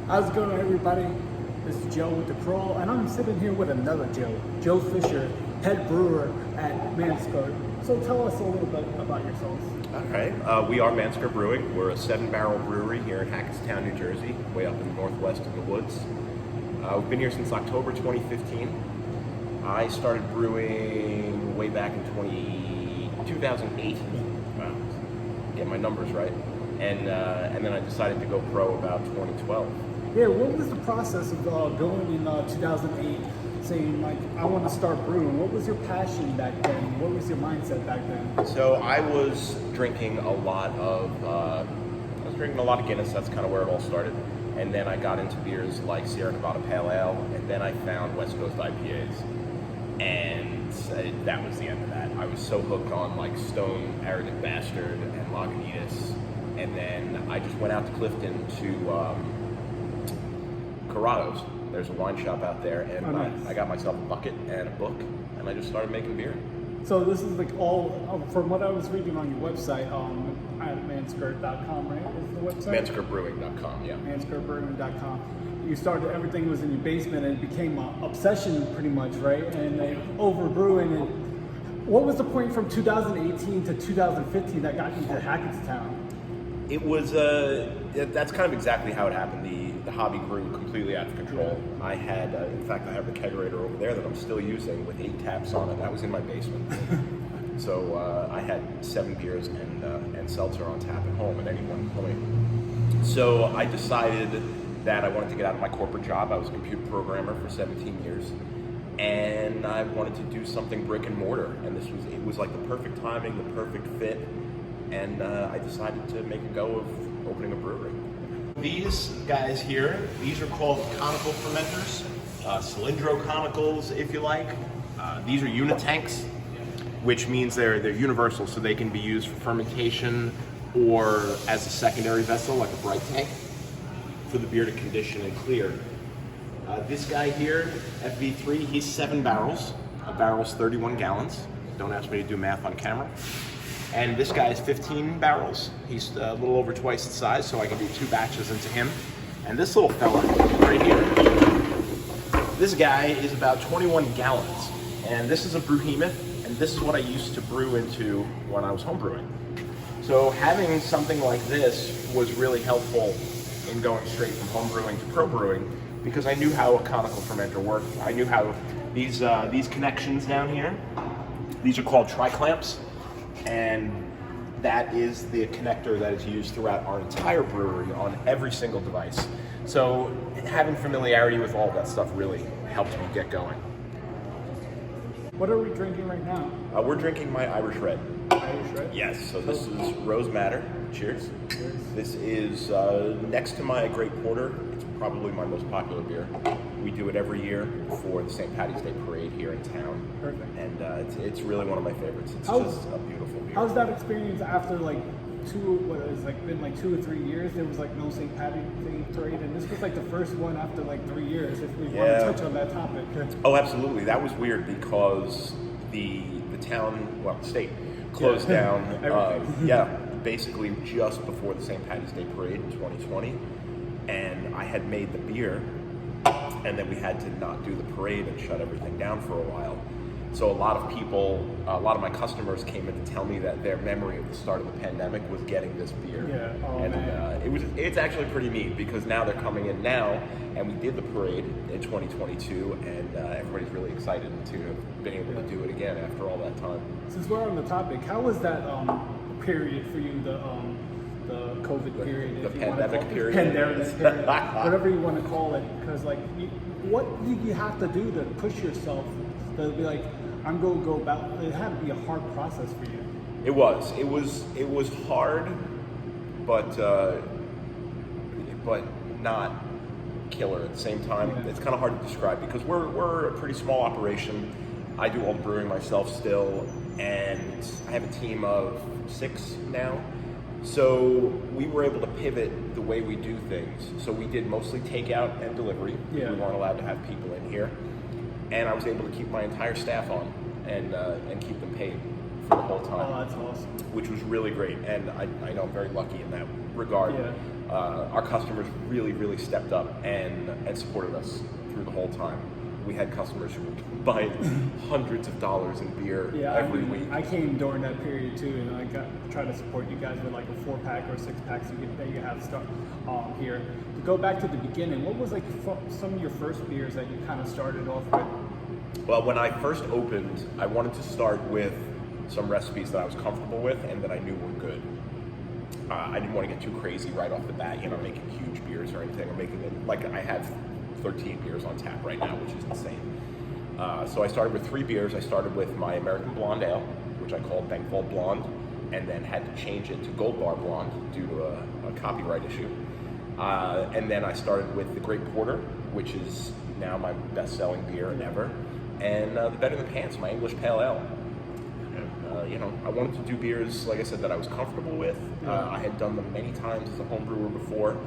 How's it going, everybody? This is Joe with the Crawl, and I'm sitting here with another Joe Fisher, head brewer at Mansker. So tell us a little bit about yourselves. All right, we are Mansker Brewing. We're a 7-barrel brewery here in Hackettstown, New Jersey, way up in the northwest of the woods. We've been here since October 2015. I started brewing way back in 2008. Wow, get my numbers right. And then I decided to go pro about 2012. Yeah, what was the process of going in 2008, saying like, I want to start brewing? What was your passion back then? What was your mindset back then? So I was drinking a lot of Guinness. That's kind of where it all started. And then I got into beers like Sierra Nevada Pale Ale, and then I found West Coast IPAs. And that was the end of that. I was so hooked on like Stone, Arrogant Bastard, and Lagunitas. And then I just went out to Clifton to Corrado's. There's a wine shop out there, and nice. I got myself a bucket and a book, and I just started making beer. So this is like all, from what I was reading on your website, at mansker.com, right? Is the website? ManskerBrewing.com, yeah. ManskerBrewing.com. You started, everything was in your basement, and it became an obsession pretty much, right? And overbrewing. And what was the point from 2018 to 2015 that got you to Hackettstown? It was, that's kind of exactly how it happened. The hobby grew completely out of control. I had, in fact, I have the kegerator over there that I'm still using with 8 taps on it. That was in my basement. So I had 7 beers and Seltzer on tap at home at any one point. So I decided that I wanted to get out of my corporate job. I was a computer programmer for 17 years. And I wanted to do something brick and mortar. And it was like the perfect timing, the perfect fit. And I decided to make a go of opening a brewery. These guys here, these are called conical fermenters, cylindro conicals, if you like. These are unitanks, which means they're universal, so they can be used for fermentation or as a secondary vessel, like a bright tank, for the beer to condition and clear. This guy here, FV3, he's 7 barrels. A barrel's 31 gallons. Don't ask me to do math on camera. And this guy is 15 barrels. He's a little over twice the size, so I can do 2 batches into him. And this little fella right here, this guy is about 21 gallons. And this is a Brewhemoth, and this is what I used to brew into when I was home brewing. So having something like this was really helpful in going straight from home brewing to pro brewing, because I knew how a conical fermenter worked. I knew how these connections down here, these are called tri-clamps. And that is the connector that is used throughout our entire brewery on every single device. So having familiarity with all that stuff really helped me get going. What are we drinking right now? We're drinking my Irish Red. Irish Red? Yes, so this is Rose Madder. Cheers. Cheers. This is next to my Great Porter. It's probably my most popular beer. We do it every year for the St. Patty's Day parade here in town. Perfect. And it's really one of my favorites. It's just a beautiful beer. How's that experience after like been 2 or 3 years? There was like no St. Patty's Day parade, and this was like the first one after like 3 years. If we want to touch on that topic. Oh, absolutely. That was weird because the town, well, the state, closed down. Basically just before the St. Patty's Day parade in 2020, and I had made the beer, and then we had to not do the parade and shut everything down for a while. So a lot of my customers came in to tell me that their memory of the start of the pandemic was getting this beer. Yeah. Oh, and man. It's actually pretty neat because now they're coming in now, and we did the parade in 2022, and everybody's really excited to have been able to do it again after all that time. Since we're on the topic, how was that period for you? The COVID period, the pandemic period, pandemic period, whatever you want to call it, because like, what did you have to do to push yourself to be like, I'm going to go about? It had to be a hard process for you. It was hard, but not killer at the same time. Yeah. It's kind of hard to describe because we're a pretty small operation. I do all the brewing myself still, and I have a team of 6 now. So we were able to pivot the way we do things. So we did mostly takeout and delivery. Yeah. We weren't allowed to have people in here. And I was able to keep my entire staff on and keep them paid for the whole time. Oh, that's awesome. Which was really great. And I know I'm very lucky in that regard. Yeah. our customers really stepped up and supported us through the whole time. We had customers who were buying hundreds of dollars in beer every week. I came during that period too, and I tried to support you guys with like a 4-pack or 6-pack that you have stuff here. To go back to the beginning, what was like some of your first beers that you kind of started off with? Well, when I first opened, I wanted to start with some recipes that I was comfortable with and that I knew were good. I didn't want to get too crazy right off the bat, making huge beers or anything, or making it like I have 13 beers on tap right now, which is insane. So I started with 3 beers. I started with my American Blonde Ale, which I called Thankful Blonde, and then had to change it to Gold Bar Blonde due to a copyright issue. And then I started with the Great Porter, which is now my best-selling beer ever, and the Better Than Pants, my English Pale Ale. I wanted to do beers, like I said, that I was comfortable with. I had done them many times as a home brewer before,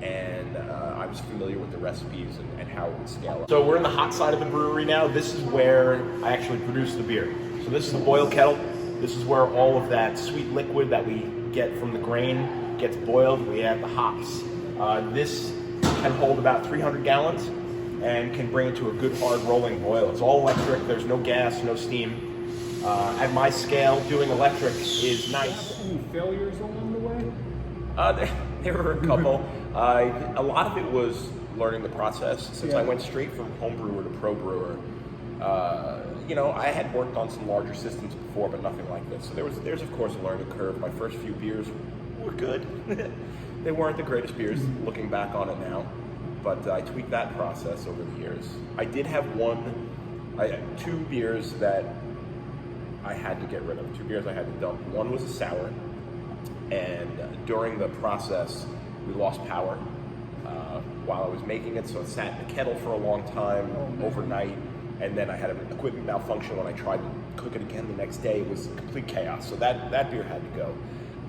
and I was familiar with the recipes and how it would scale up. So we're in the hot side of the brewery now. This is where I actually produce the beer. So this is the boil kettle. This is where all of that sweet liquid that we get from the grain gets boiled. We add the hops. This can hold about 300 gallons and can bring it to a good hard rolling boil. It's all electric. There's no gas, no steam. At my scale, doing electric is nice. Any failures along the way? There were a couple. A lot of it was learning the process. Since I went straight from home brewer to pro brewer, I had worked on some larger systems before, but nothing like this. So there's of course a learning curve. My first few beers were good. They weren't the greatest beers looking back on it now, but I tweaked that process over the years. I did have 2 beers that I had to get rid of. 2 beers I had to dump. One was a sour, and during the process, we lost power while I was making it, so it sat in the kettle for a long time, overnight, and then I had an equipment malfunction when I tried to cook it again the next day. It was complete chaos, so that beer had to go.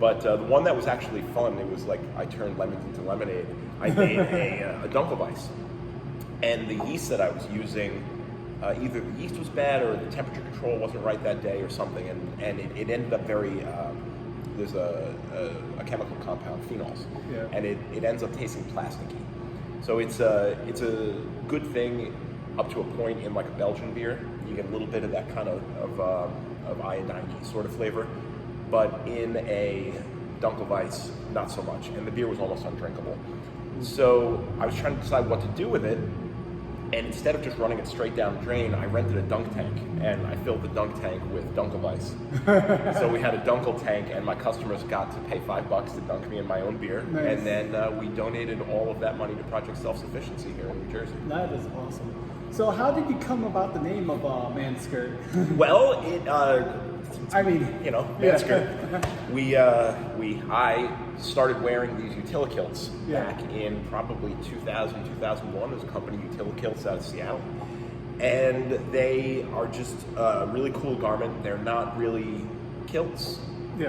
But the one that was actually fun, it was like I turned lemons into lemonade. I made a Dunkelweiss, and the yeast that I was using, either the yeast was bad or the temperature control wasn't right that day or something, and it ended up very, there's a chemical compound, phenols, and it ends up tasting plasticky. So it's a good thing up to a point in like a Belgian beer. You get a little bit of that kind of iodine sort of flavor, but in a Dunkelweiss, not so much, and the beer was almost undrinkable. So I was trying to decide what to do with it, and instead of just running it straight down the drain, I rented a dunk tank, and I filled the dunk tank with Dunkelweiss. So we had a Dunkel tank, and my customers got to pay $5 to dunk me in my own beer, and then we donated all of that money to Project Self-Sufficiency here in New Jersey. That is awesome. So how did you come about the name of Manskirt? Well, Manskirt. I started wearing these Utilikilts back in probably 2000, 2001. There's a company, Utilikilts, out of Seattle. And they are just a really cool garment. They're not really kilts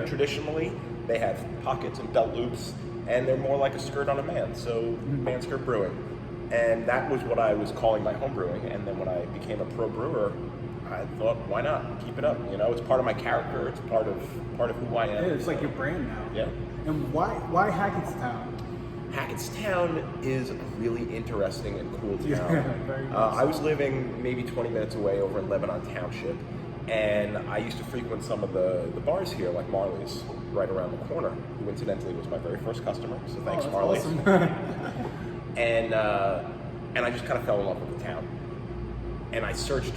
traditionally. They have pockets and belt loops, and they're more like a skirt on a man. So Manskirt Brewing. And that was what I was calling my home brewing. And then when I became a pro brewer, I thought, why not keep it up? It's part of my character. It's part of who I am. Yeah, it's like your brand now. Yeah. And why Hackettstown? Hackettstown is a really interesting and cool town. Very nice. I was living maybe 20 minutes away over in Lebanon Township, and I used to frequent some of the bars here, like Marley's, right around the corner, who incidentally was my very first customer. So thanks, Marley's. Awesome. And I just kind of fell in love with the town. And I searched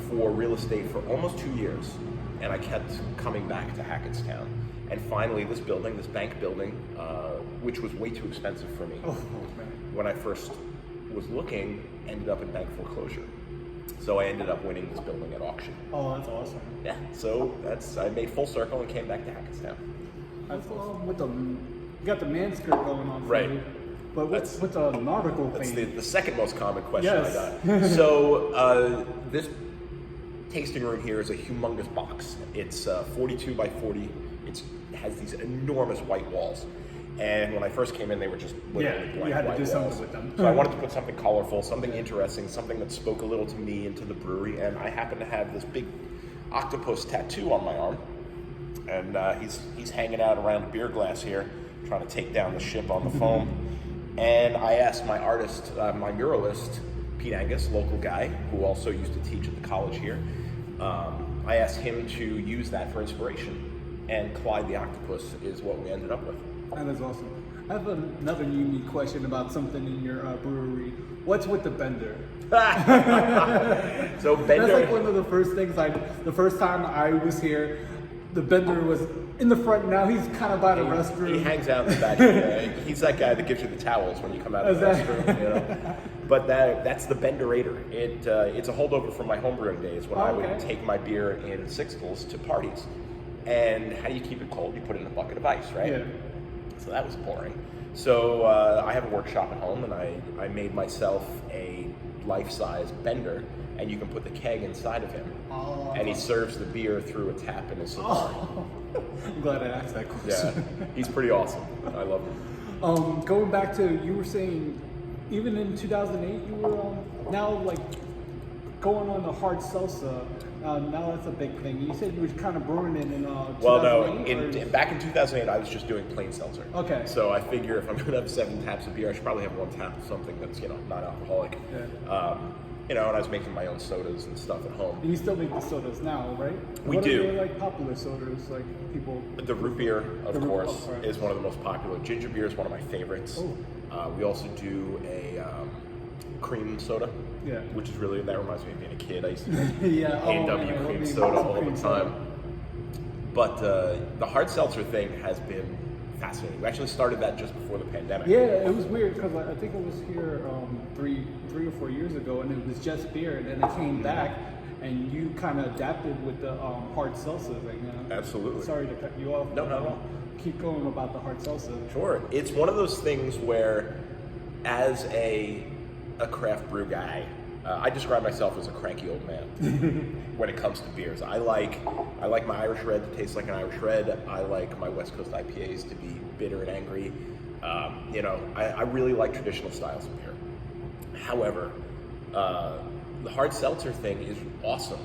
for real estate for almost 2 years, and I kept coming back to Hackettstown. And finally, this building, this bank building, which was way too expensive for me when I first was looking, ended up in bank foreclosure. So I ended up winning this building at auction. Oh, that's awesome. Yeah, so I made full circle and came back to Hackettstown. You got the Manskirt going on for you. But what's the nautical That's thing? the second most common question I got. So this tasting room here is a humongous box. It's 42 by 40. It has these enormous white walls. And when I first came in, they were just literally blank you had to white do walls. something with them. So I wanted to put something colorful, something interesting, something that spoke a little to me and to the brewery. And I happen to have this big octopus tattoo on my arm. And he's hanging out around a beer glass here. trying to take down the ship on the foam. And I asked my artist, my muralist, Pete Angus, local guy, who also used to teach at the college here. I asked him to use that for inspiration. And Clyde the Octopus is what we ended up with. That is awesome. I have another unique question about something in your brewery. What's with the bender? So bender. That's like one of the first things the first time I was here, the bender was in the front. Now he's kind of by the restroom. He hangs out in the back. He's that guy that gives you the towels when you come out of the restroom. You know? But that's the benderator. It's a holdover from my homebrewing days when I would take my beer in sixtels to parties. And how do you keep it cold? You put it in a bucket of ice, right? Yeah. So that was boring. So I have a workshop at home, and I made myself a life-size bender, and you can put the keg inside of him, and he serves the beer through a tap in his cigar. I'm glad I asked that question. Yeah, he's pretty awesome. I love him. Going back to, you were saying, even in 2008, you were now like going on the hard salsa. Now that's a big thing. You said you were kind of brewing it in 2008? Well, no. Back in 2008, I was just doing plain seltzer. Okay. So I figure if I'm going to have 7 taps of beer, I should probably have 1 tap of something that's, not alcoholic. Yeah. And I was making my own sodas and stuff at home. And you still make the sodas now, right? We do. What are like popular sodas, like people? The root beer, of course, is one of the most popular. Ginger beer is one of my favorites. Oh. We also do a cream soda. Yeah. Which is really, that reminds me of being a kid. I used to drink yeah. A&W cream soda all the time. But the hard seltzer thing has been fascinating. We actually started that just before the pandemic. Yeah, it was weird because I think it was here 3 or 4 years ago, and it was just beer, and then it came back, and you kind of adapted with the hard seltzer thing. Absolutely. Sorry to cut you off. No, not at all. Keep going about the hard seltzer. Sure. It's one of those things where, as a craft brew guy, I describe myself as a cranky old man when it comes to beers. I like my Irish Red to taste like an Irish Red. I like my West Coast IPAs to be bitter and angry. I really like traditional styles of beer. However, the hard seltzer thing is awesome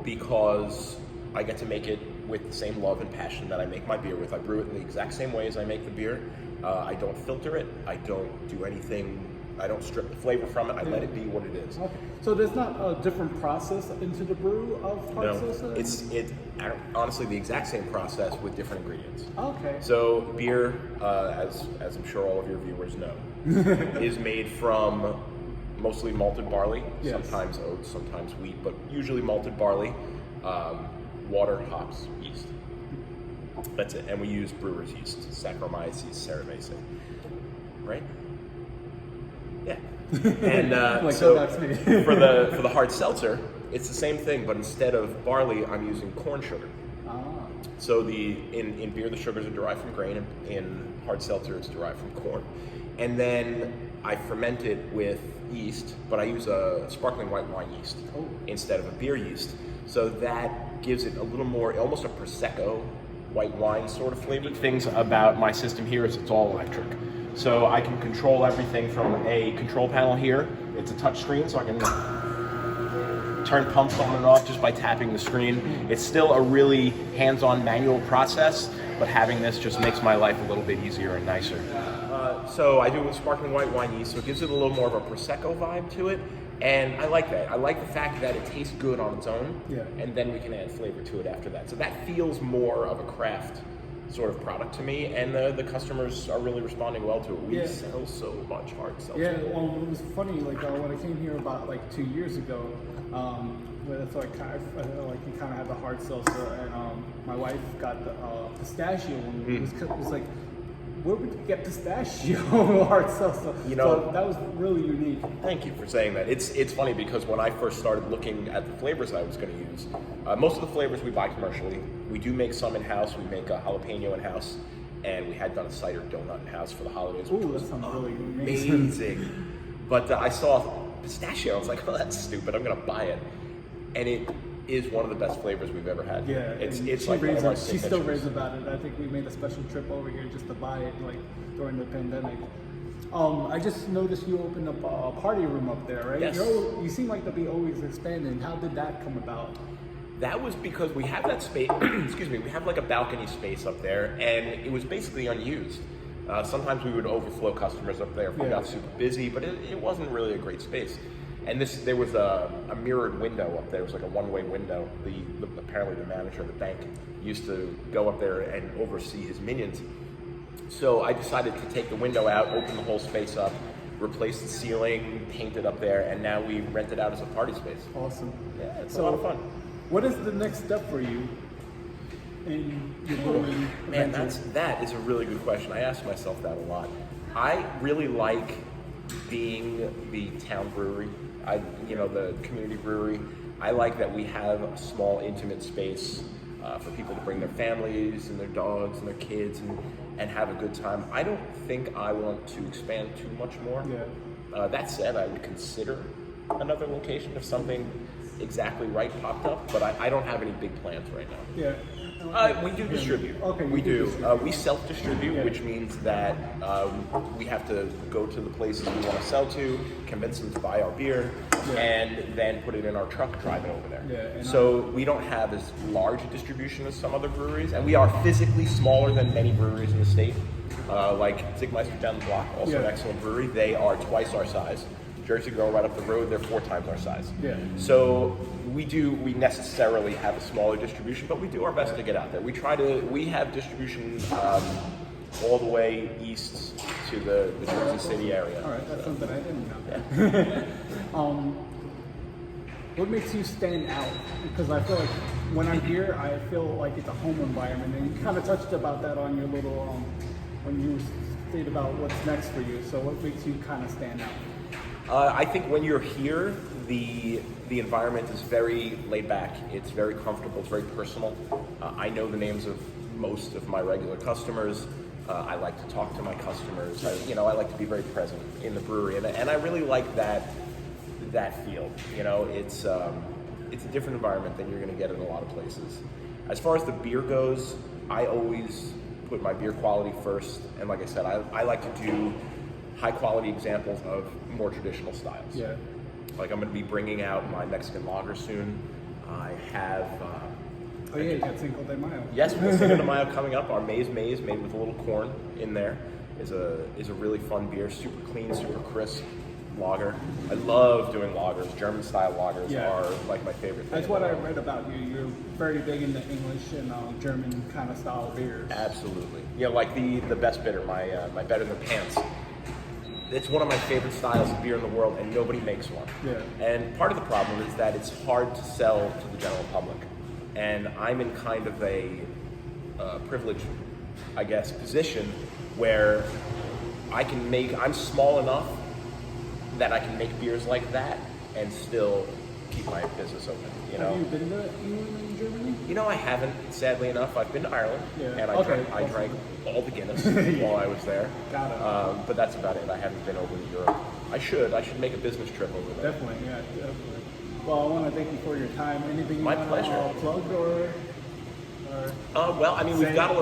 because I get to make it with the same love and passion that I make my beer with. I brew it in the exact same way as I make the beer. I don't filter it. I don't do anything. I don't strip the flavor from it. I let it be what it is. Okay. So there's not a different process into the brew of hard seltzer? It's honestly the exact same process with different ingredients. Okay. So beer, as I'm sure all of your viewers know, is made from mostly malted barley, sometimes oats, sometimes wheat, but usually malted barley, water, hops, yeast. That's it. And we use brewer's yeast, Saccharomyces cerevisiae. Right? Yeah. And so for the hard seltzer, it's the same thing, but instead of barley, I'm using corn sugar. So in beer, the sugars are derived from grain, and in hard seltzer, it's derived from corn. And then I ferment it with yeast, but I use a sparkling white wine yeast instead of a beer yeast. So that gives it a little more, almost a Prosecco white wine sort of flavor. Things about my system here is it's all electric. So I can control everything from a control panel here. It's a touch screen, so I can turn pumps on and off just by tapping the screen. It's still a really hands-on manual process, but having this just makes my life a little bit easier and nicer. So I do it with sparkling white wine yeast, so it gives it a little more of a Prosecco vibe to it. And I like that. I like the fact that it tastes good on its own, and then we can add flavor to it after that. So that feels more of a craft sort of product to me, and the customers are really responding well to it. We sell so much hard seltzer. Yeah, well, it was funny, like when I came here about like 2 years ago, that's like you kind of have the hard seltzer, and my wife got the pistachio one. It was like, where would you get pistachio hard seltzer? So that was really unique. Thank you for saying that. It's funny because when I first started looking at the flavors I was going to use, most of the flavors we buy commercially. We do make some in-house. We make a jalapeno in-house, and we had done a cider donut in-house for the holidays, which was that sounds really amazing. But I saw pistachio. I was like, oh, that's stupid. I'm going to buy it. And it is one of the best flavors we've ever had. Yeah, it's like one of our she still raves about it. I think we made a special trip over here just to buy it, like during the pandemic. I just noticed you opened up a party room up there, right? Yes. You seem like to be always expanding. How did that come about? That was because we have that space, excuse me, we have like a balcony space up there, and it was basically unused. Sometimes we would overflow customers up there if we Yeah. got super busy, but it wasn't really a great space. And there was a mirrored window up there. It was like a one-way window. Apparently the manager of the bank used to go up there and oversee his minions. So I decided to take the window out, open the whole space up, replace the ceiling, paint it up there, and now we rent it out as a party space. Awesome. Yeah, it's a lot of fun. What is the next step for you in your brewing Man, venture? that is a really good question. I ask myself that a lot. I really like being the town brewery, the community brewery. I like that we have a small, intimate space for people to bring their families and their dogs and their kids and have a good time. I don't think I want to expand too much more. Yeah. That said, I would consider another location if something exactly right popped up, but I don't have any big plans right now. Yeah. We do distribute. Okay, we you do do. distribute. We self-distribute, Yeah. which means that we have to go to the places we want to sell to, convince them to buy our beer, Yeah. and then put it in our truck, drive it over there. Yeah, and so we don't have as large a distribution as some other breweries, and we are physically smaller than many breweries in the state. Like Zigmeister down the block, also an Yeah. excellent brewery. They are twice our size. Jersey Girl right up the road, they're 4 times our size. Yeah. So we necessarily have a smaller distribution, but we do our best to get out there. We have distribution all the way east to the Jersey City area. All right, that's something I didn't know. What makes you stand out? Because I feel like when I'm here, I feel like it's a home environment, and you kind of touched about that on your little when you stated about what's next for you. So what makes you kind of stand out? I think when you're here, the environment is very laid back. It's very comfortable. It's very personal. I know the names of most of my regular customers. I like to talk to my customers. I like to be very present in the brewery, and I really like that feel. It's a different environment than you're going to get in a lot of places. As far as the beer goes, I always put my beer quality first, and like I said, I like to do high quality examples of more traditional styles. Yeah. Like I'm going to be bringing out my Mexican lager soon. I have. Oh yeah, you got Cinco de Mayo. Yes, we have Cinco de Mayo coming up. Our maize made with a little corn in there is a really fun beer. Super clean, super crisp lager. I love doing lagers. German style lagers Yeah. are like my favorite thing. That's what I read about you. You're very big into English and German kind of style beers. Absolutely. Like the best bitter, my Better Than Pants. It's one of my favorite styles of beer in the world, and nobody makes one. Yeah. And part of the problem is that it's hard to sell to the general public. And I'm in kind of a privileged, I guess, position where I'm small enough that I can make beers like that and still keep my business open. Have you been to England and Germany? I haven't, sadly enough. I've been to Ireland, Yeah. and I drank all the Guinness while I was there. Got it. But that's about it. I haven't been over to Europe. I should make a business trip over there. Definitely, yeah, definitely. Well, I want to thank you for your time. Anything you My want pleasure. to plug or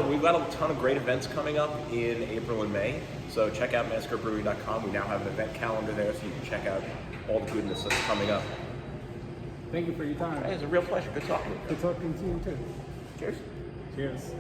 We've got a ton of great events coming up in April and May. So check out massacrebrewery.com. We now have an event calendar there, so you can check out all the goodness that's coming up. Thank you for your time. Hey, it's a real pleasure. Good talking to you. Good talking to you too. Cheers. Cheers.